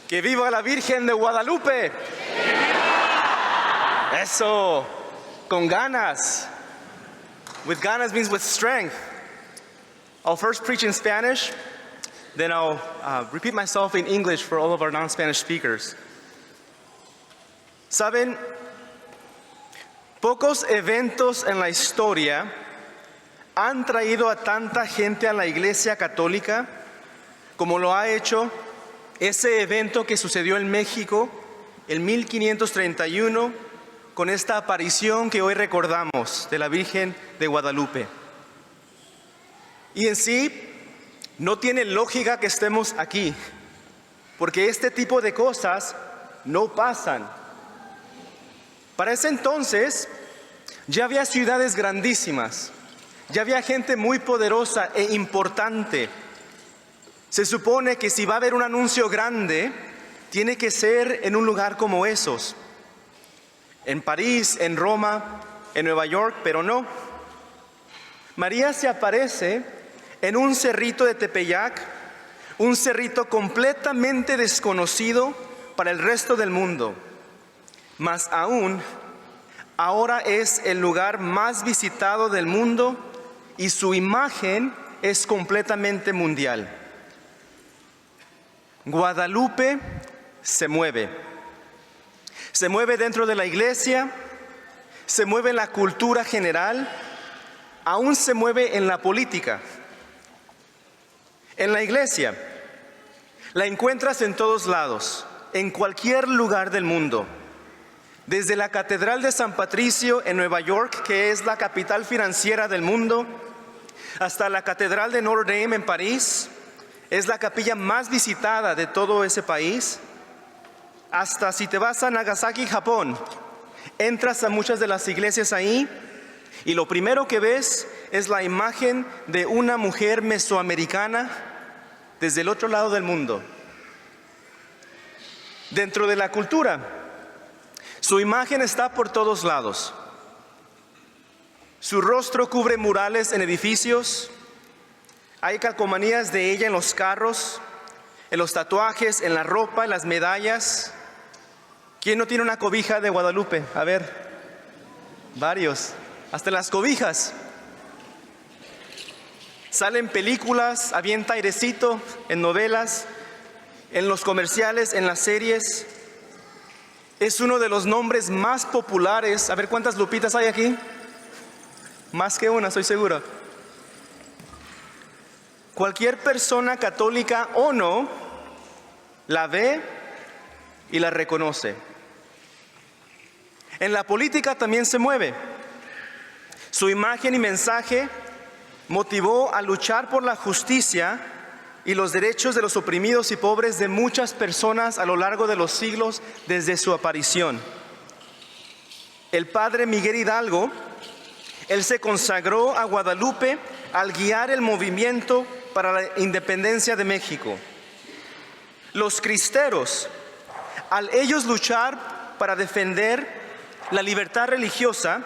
¡Que viva la Virgen de Guadalupe! Eso, con ganas. With ganas means with strength. I'll first preach in Spanish, then I'll repeat myself in English for all of our non-Spanish speakers. ¿Saben? Pocos eventos en la historia han traído a tanta gente a la Iglesia Católica como lo ha hecho ese evento que sucedió en México en 1531 con esta aparición que hoy recordamos de la Virgen de Guadalupe. Y en sí, no tiene lógica que estemos aquí, porque este tipo de cosas no pasan. Para ese entonces, ya había ciudades grandísimas, ya había gente muy poderosa e importante. Se supone que si va a haber un anuncio grande, tiene que ser en un lugar como esos. En París, en Roma, en Nueva York, pero no. María se aparece en un cerrito de Tepeyac, un cerrito completamente desconocido para el resto del mundo. Más aún, ahora es el lugar más visitado del mundo y su imagen es completamente mundial. Guadalupe se mueve. Se mueve dentro de la iglesia, se mueve en la cultura general, aún se mueve en la política. En la iglesia, la encuentras en todos lados, en cualquier lugar del mundo. Desde la Catedral de San Patricio en Nueva York, que es la capital financiera del mundo, hasta la Catedral de Notre Dame en París, es la capilla más visitada de todo ese país. Hasta si te vas a Nagasaki, Japón, entras a muchas de las iglesias ahí y lo primero que ves es la imagen de una mujer mesoamericana desde el otro lado del mundo. Dentro de la cultura, su imagen está por todos lados. Su rostro cubre murales en edificios. Hay calcomanías de ella en los carros, en los tatuajes, en la ropa, en las medallas. ¿Quién no tiene una cobija de Guadalupe? A ver, varios, hasta las cobijas. Salen películas, avienta airecito en novelas, en los comerciales, en las series. Es uno de los nombres más populares. A ver, ¿cuántas Lupitas hay aquí? Más que una, estoy seguro. Cualquier persona católica o no, la ve y la reconoce. En la política también se mueve. Su imagen y mensaje motivó a luchar por la justicia y los derechos de los oprimidos y pobres de muchas personas a lo largo de los siglos desde su aparición. El padre Miguel Hidalgo, él se consagró a Guadalupe al guiar el movimiento para la independencia de México. Los cristeros, al ellos luchar para defender la libertad religiosa,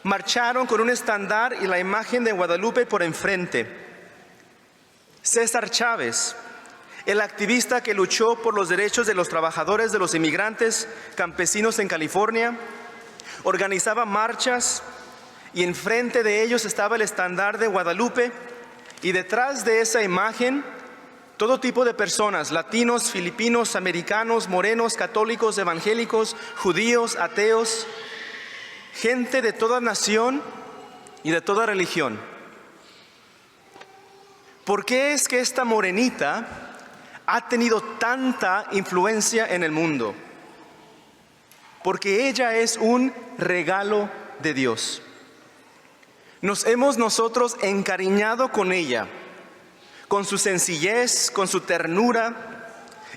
marcharon con un estandar y la imagen de Guadalupe por enfrente. César Chávez, el activista que luchó por los derechos de los trabajadores de los inmigrantes campesinos en California, organizaba marchas y enfrente de ellos estaba el estandar de Guadalupe y detrás de esa imagen todo tipo de personas, latinos, filipinos, americanos, morenos, católicos, evangélicos, judíos, ateos, gente de toda nación y de toda religión. ¿Por qué es que esta morenita ha tenido tanta influencia en el mundo? Porque ella es un regalo de Dios. Nos hemos nosotros encariñado con ella, con su sencillez, con su ternura,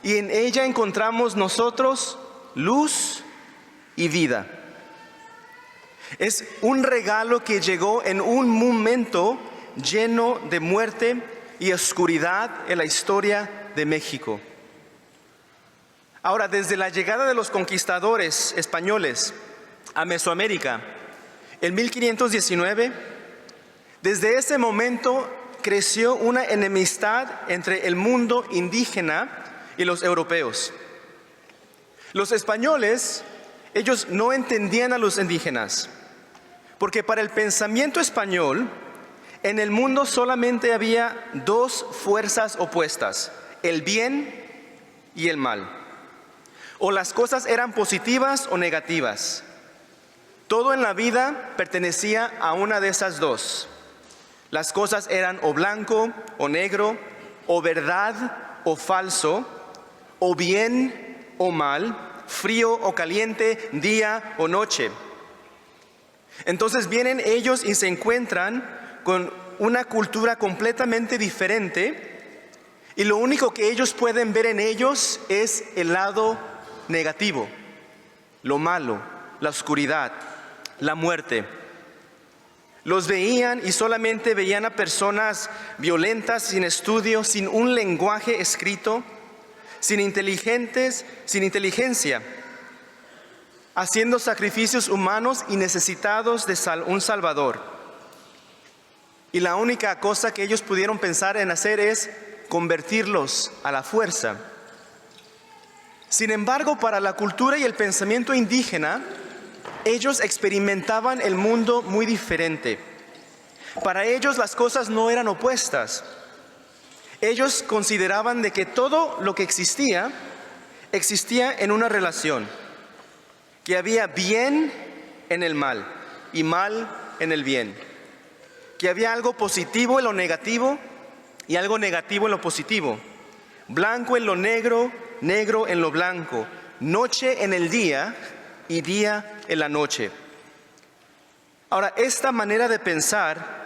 y en ella encontramos nosotros luz y vida. Es un regalo que llegó en un momento lleno de muerte y oscuridad en la historia de México. Ahora, desde la llegada de los conquistadores españoles a Mesoamérica en 1519, desde ese momento creció una enemistad entre el mundo indígena y los europeos. Los españoles, ellos no entendían a los indígenas, porque para el pensamiento español, en el mundo solamente había dos fuerzas opuestas, el bien y el mal. O las cosas eran positivas o negativas. Todo en la vida pertenecía a una de esas dos. Las cosas eran o blanco o negro, o verdad o falso, o bien o mal, frío o caliente, día o noche. Entonces vienen ellos y se encuentran con una cultura completamente diferente, y lo único que ellos pueden ver en ellos es el lado negativo, lo malo, la oscuridad, la muerte. Los veían y solamente veían a personas violentas, sin estudio, sin un lenguaje escrito, sin inteligencia, haciendo sacrificios humanos y necesitados de un Salvador. Y la única cosa que ellos pudieron pensar en hacer es convertirlos a la fuerza. Sin embargo, para la cultura y el pensamiento indígena, ellos experimentaban el mundo muy diferente. Para ellos las cosas no eran opuestas. Ellos consideraban de que todo lo que existía en una relación, que había bien en el mal y mal en el bien, que había algo positivo en lo negativo y algo negativo en lo positivo, blanco en lo negro, negro en lo blanco, noche en el día y día en la noche. Ahora, esta manera de pensar,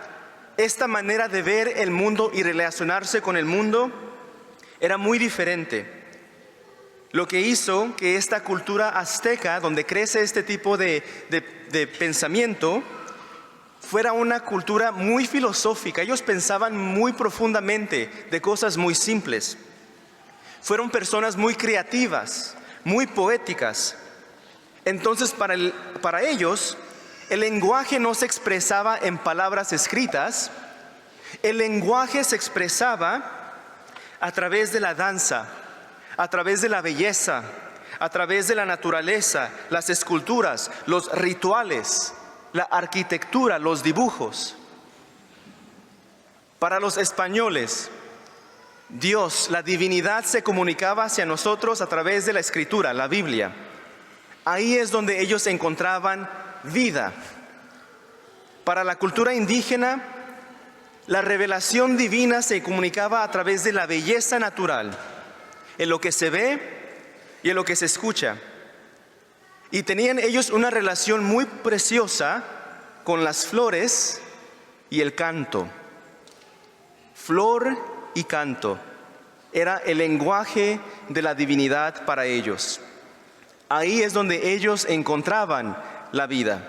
esta manera de ver el mundo y relacionarse con el mundo era muy diferente. Lo que hizo que esta cultura azteca, donde crece este tipo de pensamiento, fuera una cultura muy filosófica. Ellos pensaban muy profundamente de cosas muy simples. Fueron personas muy creativas, muy poéticas. Entonces, para ellos, el lenguaje no se expresaba en palabras escritas. El lenguaje se expresaba a través de la danza, a través de la belleza, a través de la naturaleza, las esculturas, los rituales, la arquitectura, los dibujos. Para los españoles, Dios, la divinidad, se comunicaba hacia nosotros a través de la escritura, la Biblia. Ahí es donde ellos encontraban vida. Para la cultura indígena, la revelación divina se comunicaba a través de la belleza natural, en lo que se ve y en lo que se escucha. Y tenían ellos una relación muy preciosa con las flores y el canto. Flor y canto era el lenguaje de la divinidad para ellos. Ahí es donde ellos encontraban la vida.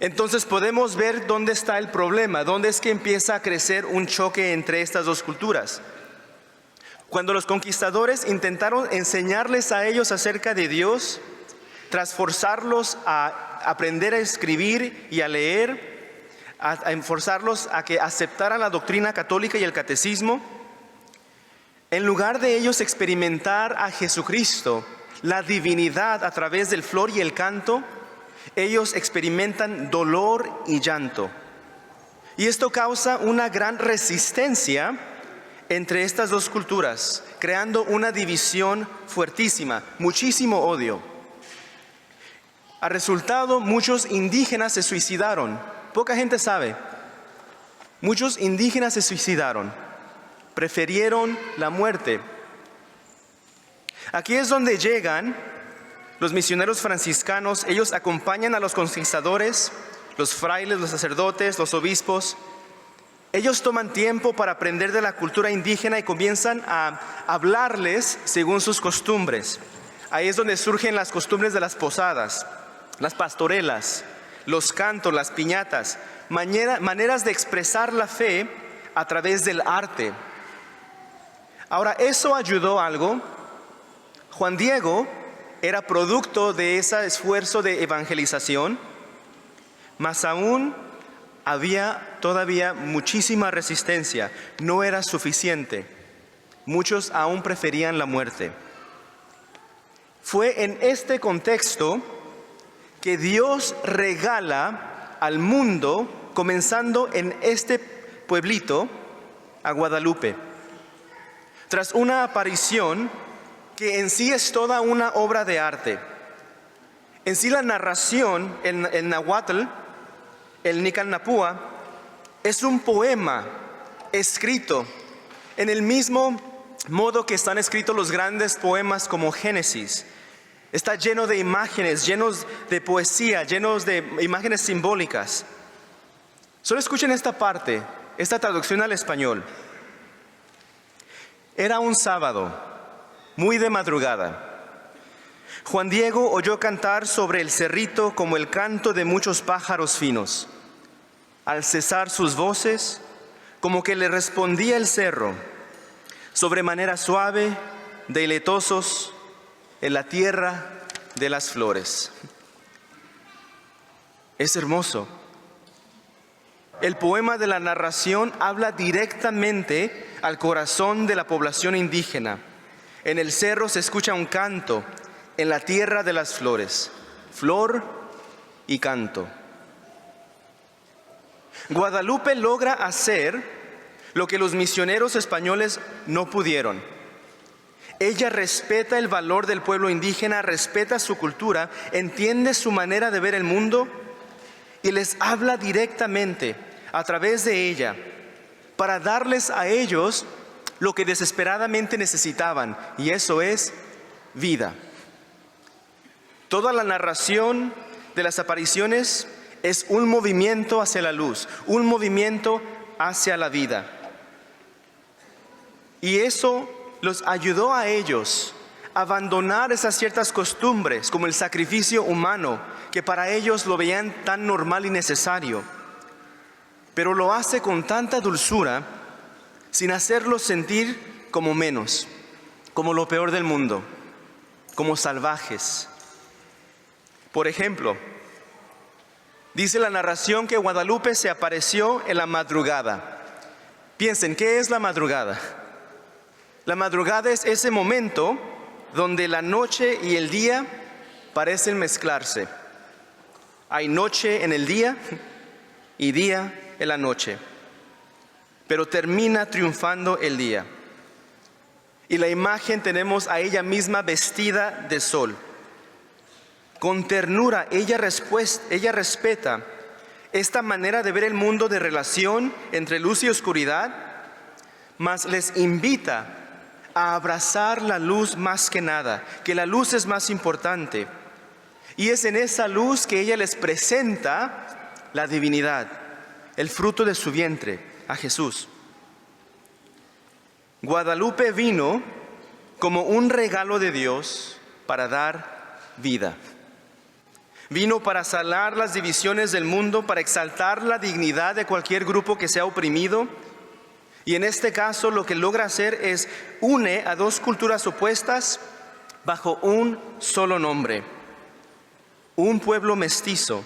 Entonces podemos ver dónde está el problema, dónde es que empieza a crecer un choque entre estas dos culturas. Cuando los conquistadores intentaron enseñarles a ellos acerca de Dios, tras forzarlos a aprender a escribir y a leer, a forzarlos a que aceptaran la doctrina católica y el catecismo, en lugar de ellos experimentar a Jesucristo, la divinidad a través del flor y el canto, ellos experimentan dolor y llanto. Y esto causa una gran resistencia entre estas dos culturas, creando una división fuertísima, muchísimo odio. Al resultado, muchos indígenas se suicidaron. Poca gente sabe. Muchos indígenas se suicidaron. Prefirieron la muerte. Aquí es donde llegan los misioneros franciscanos. Ellos acompañan a los conquistadores, los frailes, los sacerdotes, los obispos. Ellos toman tiempo para aprender de la cultura indígena y comienzan a hablarles según sus costumbres. Ahí es donde surgen las costumbres de las posadas, las pastorelas, los cantos, las piñatas, maneras de expresar la fe a través del arte. Ahora, ¿eso ayudó algo? Juan Diego era producto de ese esfuerzo de evangelización, mas aún había todavía muchísima resistencia, no era suficiente. Muchos aún preferían la muerte. Fue en este contexto que Dios regala al mundo, comenzando en este pueblito, a Guadalupe. Tras una aparición que en sí es toda una obra de arte. En sí la narración, el náhuatl, el Nicanapúa, es un poema escrito en el mismo modo que están escritos los grandes poemas como Génesis. Está lleno de imágenes, llenos de poesía, llenos de imágenes simbólicas. Solo escuchen esta parte, esta traducción al español. Era un sábado, muy de madrugada. Juan Diego oyó cantar sobre el cerrito como el canto de muchos pájaros finos. Al cesar sus voces, como que le respondía el cerro, sobremanera suave, deleitosos en la tierra de las flores. Es hermoso. El poema de la narración habla directamente al corazón de la población indígena. En el cerro se escucha un canto, en la tierra de las flores, flor y canto. Guadalupe logra hacer lo que los misioneros españoles no pudieron. Ella respeta el valor del pueblo indígena, respeta su cultura, entiende su manera de ver el mundo y les habla directamente a través de ella para darles a ellos lo que desesperadamente necesitaban, y eso es vida. Toda la narración de las apariciones es un movimiento hacia la luz, un movimiento hacia la vida. Y eso los ayudó a ellos a abandonar esas ciertas costumbres, como el sacrificio humano, que para ellos lo veían tan normal y necesario. Pero lo hace con tanta dulzura, sin hacerlos sentir como menos, como lo peor del mundo, como salvajes. Por ejemplo, dice la narración que Guadalupe se apareció en la madrugada. Piensen, ¿qué es la madrugada? La madrugada es ese momento donde la noche y el día parecen mezclarse. Hay noche en el día y día en la noche, pero termina triunfando el día. Y la imagen tenemos a ella misma vestida de sol. Con ternura ella respeta esta manera de ver el mundo de relación entre luz y oscuridad, mas les invita a abrazar la luz más que nada, que la luz es más importante. Y es en esa luz que ella les presenta la divinidad, el fruto de su vientre, a Jesús. Guadalupe vino como un regalo de Dios para dar vida. Vino para sanar las divisiones del mundo, para exaltar la dignidad de cualquier grupo que sea oprimido. Y en este caso lo que logra hacer es une a dos culturas opuestas bajo un solo nombre. Un pueblo mestizo.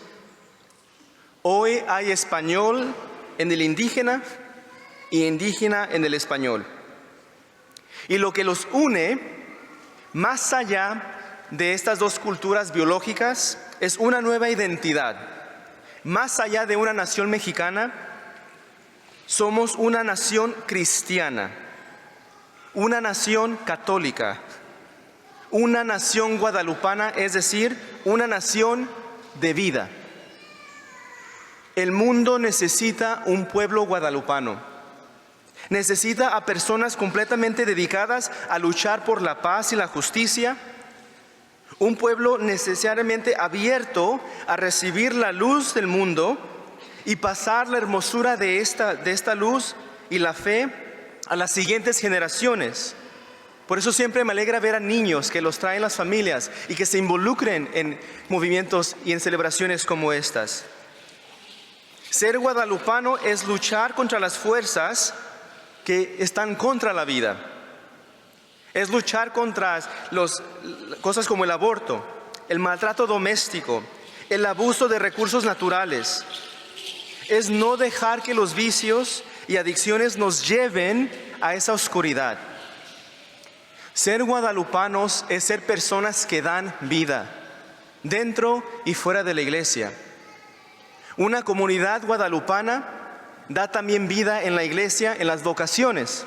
Hoy hay español en el indígena y indígena en el español. Y lo que los une, más allá de estas dos culturas biológicas, es una nueva identidad. Más allá de una nación mexicana, somos una nación cristiana, una nación católica, una nación guadalupana, es decir, una nación de vida. El mundo necesita un pueblo guadalupano. Necesita a personas completamente dedicadas a luchar por la paz y la justicia. Un pueblo necesariamente abierto a recibir la luz del mundo y pasar la hermosura de esta luz y la fe a las siguientes generaciones. Por eso siempre me alegra ver a niños que los traen las familias y que se involucren en movimientos y en celebraciones como estas. Ser guadalupano es luchar contra las fuerzas que están contra la vida. Es luchar contra cosas como el aborto, el maltrato doméstico, el abuso de recursos naturales. Es no dejar que los vicios y adicciones nos lleven a esa oscuridad. Ser guadalupanos es ser personas que dan vida, dentro y fuera de la iglesia. Una comunidad guadalupana da también vida en la iglesia, en las vocaciones.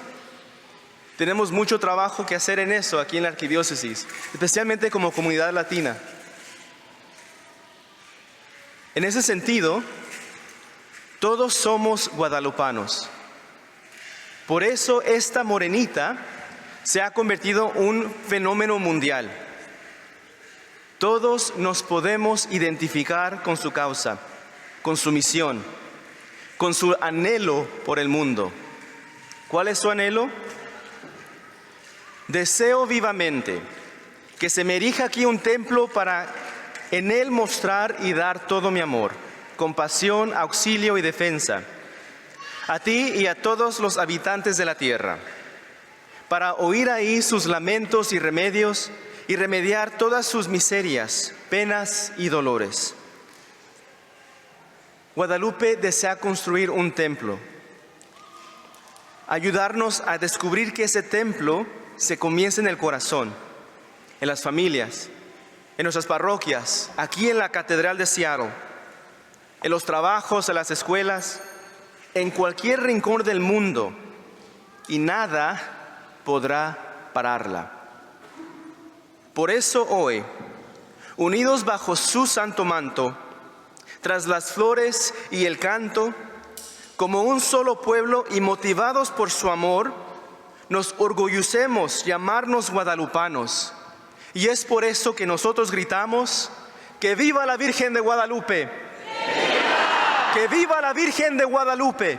Tenemos mucho trabajo que hacer en eso aquí en la arquidiócesis, especialmente como comunidad latina. En ese sentido, todos somos guadalupanos. Por eso esta morenita se ha convertido en un fenómeno mundial. Todos nos podemos identificar con su causa, con su misión, con su anhelo por el mundo. ¿Cuál es su anhelo? Deseo vivamente que se me erija aquí un templo para en él mostrar y dar todo mi amor, compasión, auxilio y defensa, a ti y a todos los habitantes de la tierra, para oír ahí sus lamentos y remedios y remediar todas sus miserias, penas y dolores. Guadalupe desea construir un templo, ayudarnos a descubrir que ese templo se comienza en el corazón, en las familias, en nuestras parroquias, aquí en la Catedral de Seattle, en los trabajos, en las escuelas, en cualquier rincón del mundo, y nada podrá pararla. Por eso hoy, unidos bajo su santo manto, tras las flores y el canto, como un solo pueblo y motivados por su amor, nos orgullecemos llamarnos guadalupanos. Y es por eso que nosotros gritamos: ¡que viva la Virgen de Guadalupe! ¡Que viva la Virgen de Guadalupe!